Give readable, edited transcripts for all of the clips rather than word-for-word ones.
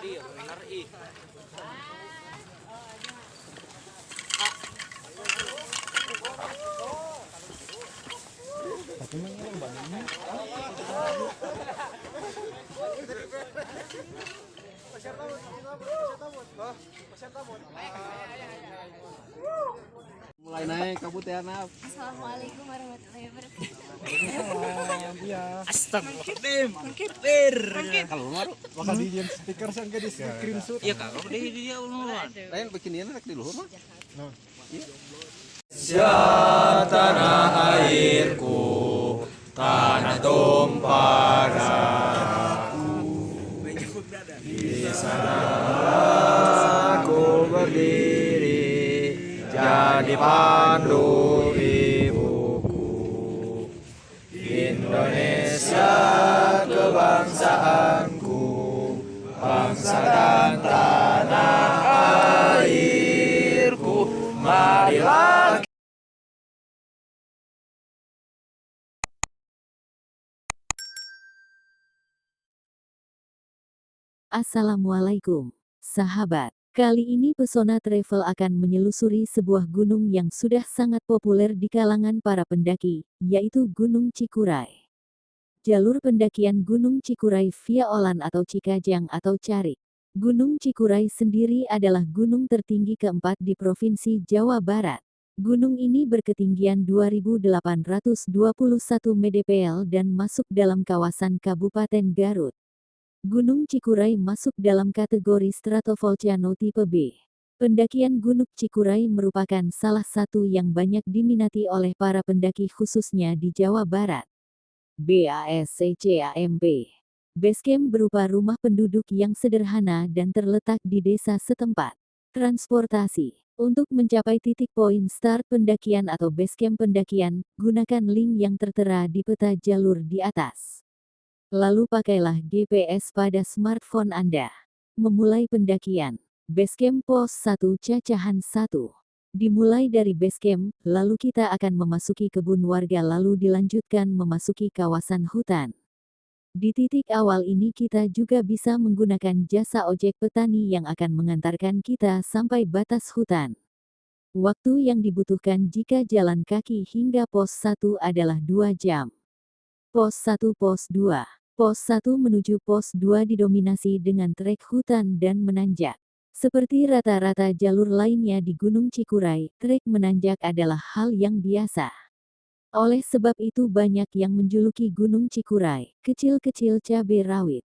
Iya, benar ih. Mulai naik kabut ya Naf. Assalamualaikum warahmatullahi wabarakatuh. Astagfirullahaladzim. Kalau lu Maka di jam stiker sangka di screenshot. Iya kak, kamu dia ulun. lain beginian rek di luhur mah. Aku berdiri jadi pandu ibuku. Indonesia kebangsaanku, bangsa dan tanah airku. Marilah Assalamualaikum, sahabat. Kali ini Pesona Travel akan menyelusuri sebuah gunung yang sudah sangat populer di kalangan para pendaki, yaitu Gunung Cikuray. Jalur pendakian Gunung Cikuray via Olan atau Cikajang atau Carik. Gunung Cikuray sendiri adalah gunung tertinggi keempat di Provinsi Jawa Barat. Gunung ini berketinggian 2.821 mdpl dan masuk dalam kawasan Kabupaten Garut. Gunung Cikuray masuk dalam kategori stratovolcano tipe B. Pendakian Gunung Cikuray merupakan salah satu yang banyak diminati oleh para pendaki khususnya di Jawa Barat. BASCCAMP. Basecamp berupa rumah penduduk yang sederhana dan terletak di desa setempat. Transportasi. Untuk mencapai titik poin start pendakian atau basecamp pendakian, gunakan link yang tertera di peta jalur di atas. Lalu pakailah GPS pada smartphone Anda. Memulai pendakian. Basecamp Pos 1 Cacahan 1. Dimulai dari basecamp, lalu kita akan memasuki kebun warga lalu dilanjutkan memasuki kawasan hutan. Di titik awal ini kita juga bisa menggunakan jasa ojek petani yang akan mengantarkan kita sampai batas hutan. Waktu yang dibutuhkan jika jalan kaki hingga pos 1 adalah 2 jam. Pos 1 Pos 2. Pos 1 menuju pos 2 didominasi dengan trek hutan dan menanjak. Seperti rata-rata jalur lainnya di Gunung Cikuray, trek menanjak adalah hal yang biasa. Oleh sebab itu banyak yang menjuluki Gunung Cikuray, kecil-kecil cabai rawit.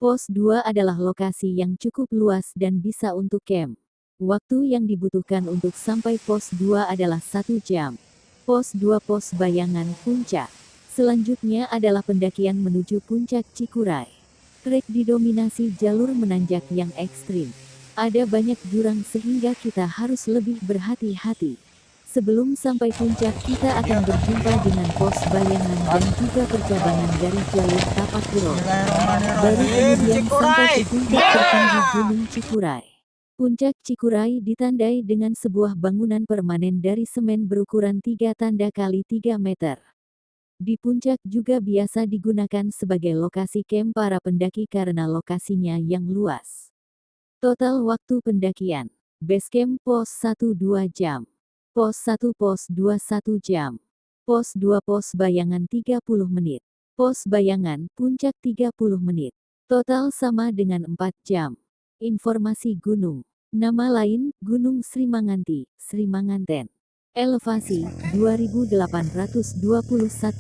Pos 2 adalah lokasi yang cukup luas dan bisa untuk camp. Waktu yang dibutuhkan untuk sampai pos 2 adalah 1 jam. Pos 2 Pos Bayangan Puncak. Selanjutnya adalah pendakian menuju puncak Cikuray. Trek didominasi jalur menanjak yang ekstrim. Ada banyak jurang sehingga kita harus lebih berhati-hati. Sebelum sampai puncak kita akan berjumpa dengan pos bayangan dan juga percabangan dari jalur tapak turun. Baru kemudian sampai ke puncak tertinggi Gunung Cikuray. Puncak Cikuray ditandai dengan sebuah bangunan permanen dari semen berukuran 3 tanda kali 3 meter. Di puncak juga biasa digunakan sebagai lokasi camp para pendaki karena lokasinya yang luas. Total waktu pendakian. Basecamp Pos 1 2 jam. Pos 1 Pos 2 1 jam. Pos 2 Pos Bayangan 30 menit. Pos Bayangan Puncak 30 menit. Total sama dengan 4 jam. Informasi gunung. Nama lain, Gunung Srimanganti, Srimanganten. Elevasi, 2.821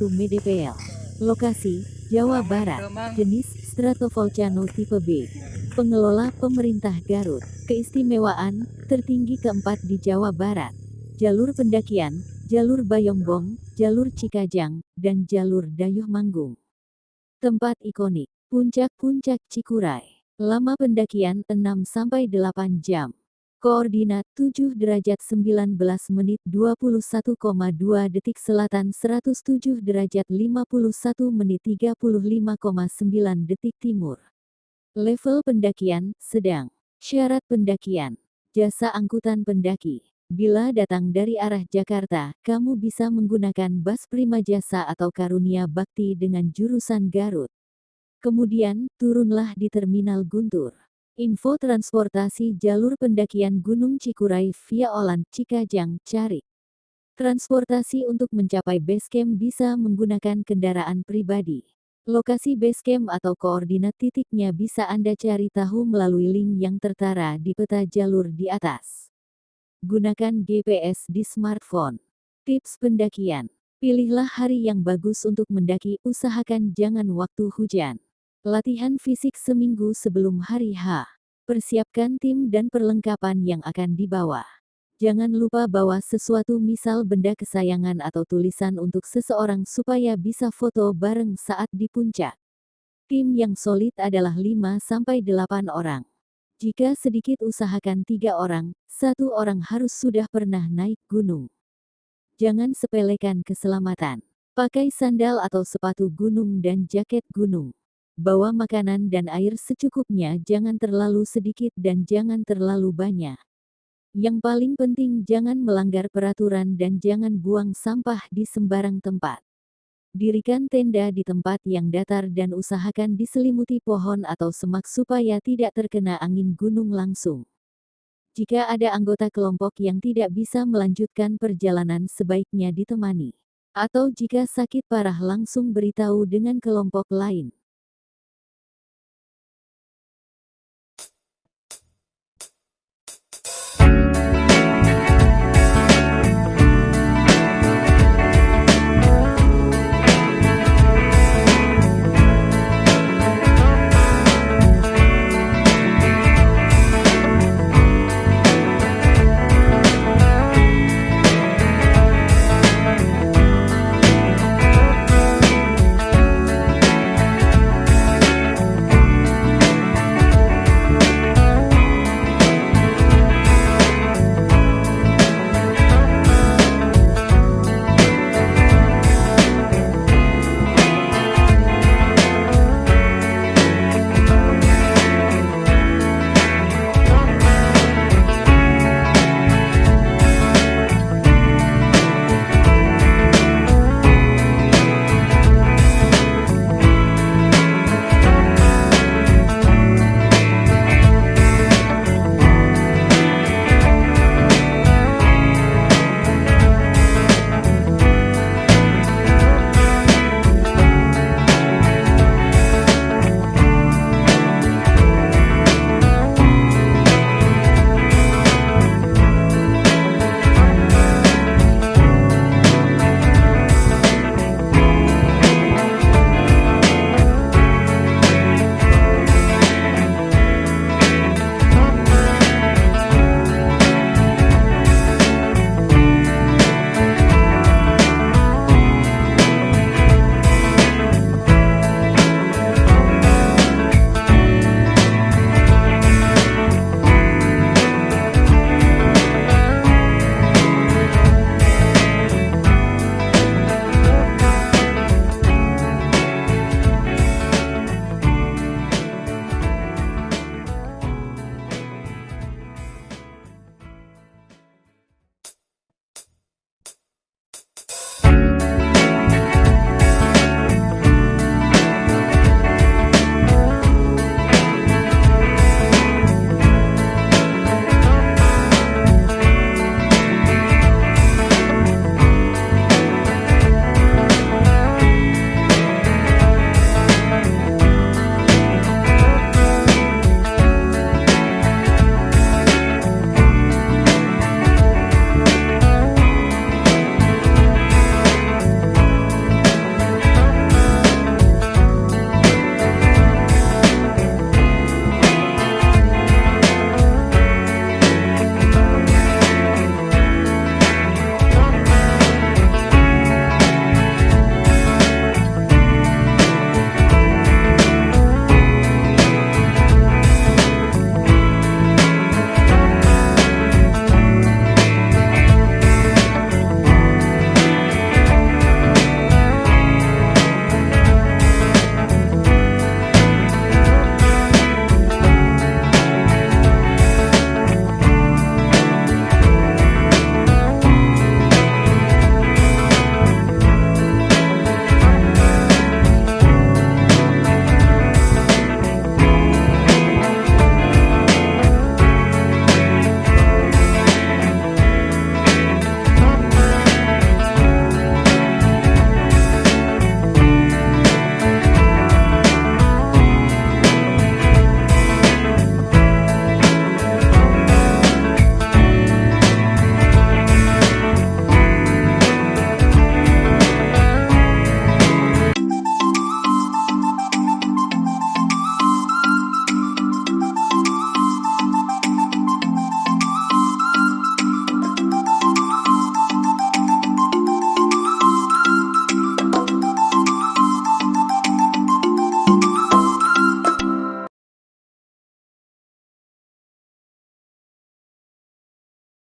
mdpl. Lokasi, Jawa Barat. Jenis, stratovolcano tipe B. Pengelola Pemerintah Garut. Keistimewaan, tertinggi keempat di Jawa Barat. Jalur pendakian, jalur Bayongbong, jalur Cikajang, dan jalur Dayuh Manggung. Tempat ikonik, Puncak-Puncak Cikuray. Lama pendakian 6-8 jam. Koordinat 7 derajat 19 menit 21,2 detik selatan 107 derajat 51 menit 35,9 detik timur. Level pendakian, sedang. Syarat pendakian. Jasa angkutan pendaki. Bila datang dari arah Jakarta, kamu bisa menggunakan bus Prima Jasa atau Karunia Bakti dengan jurusan Garut. Kemudian, turunlah di Terminal Guntur. Info transportasi jalur pendakian Gunung Cikuray via Olan, Cikajang, Carik. Transportasi untuk mencapai base camp bisa menggunakan kendaraan pribadi. Lokasi base camp atau koordinat titiknya bisa Anda cari tahu melalui link yang tertara di peta jalur di atas. Gunakan GPS di smartphone. Tips pendakian. Pilihlah hari yang bagus untuk mendaki, usahakan jangan waktu hujan. Latihan fisik seminggu sebelum hari H. Persiapkan tim dan perlengkapan yang akan dibawa. Jangan lupa bawa sesuatu misal benda kesayangan atau tulisan untuk seseorang supaya bisa foto bareng saat di puncak. Tim yang solid adalah 5-8 orang. Jika sedikit usahakan 3 orang, 1 orang harus sudah pernah naik gunung. Jangan sepelekan keselamatan. Pakai sandal atau sepatu gunung dan jaket gunung. Bawa makanan dan air secukupnya, jangan terlalu sedikit dan jangan terlalu banyak. Yang paling penting jangan melanggar peraturan dan jangan buang sampah di sembarang tempat. Dirikan tenda di tempat yang datar dan usahakan diselimuti pohon atau semak supaya tidak terkena angin gunung langsung. Jika ada anggota kelompok yang tidak bisa melanjutkan perjalanan sebaiknya ditemani. Atau jika sakit parah langsung beritahu dengan kelompok lain.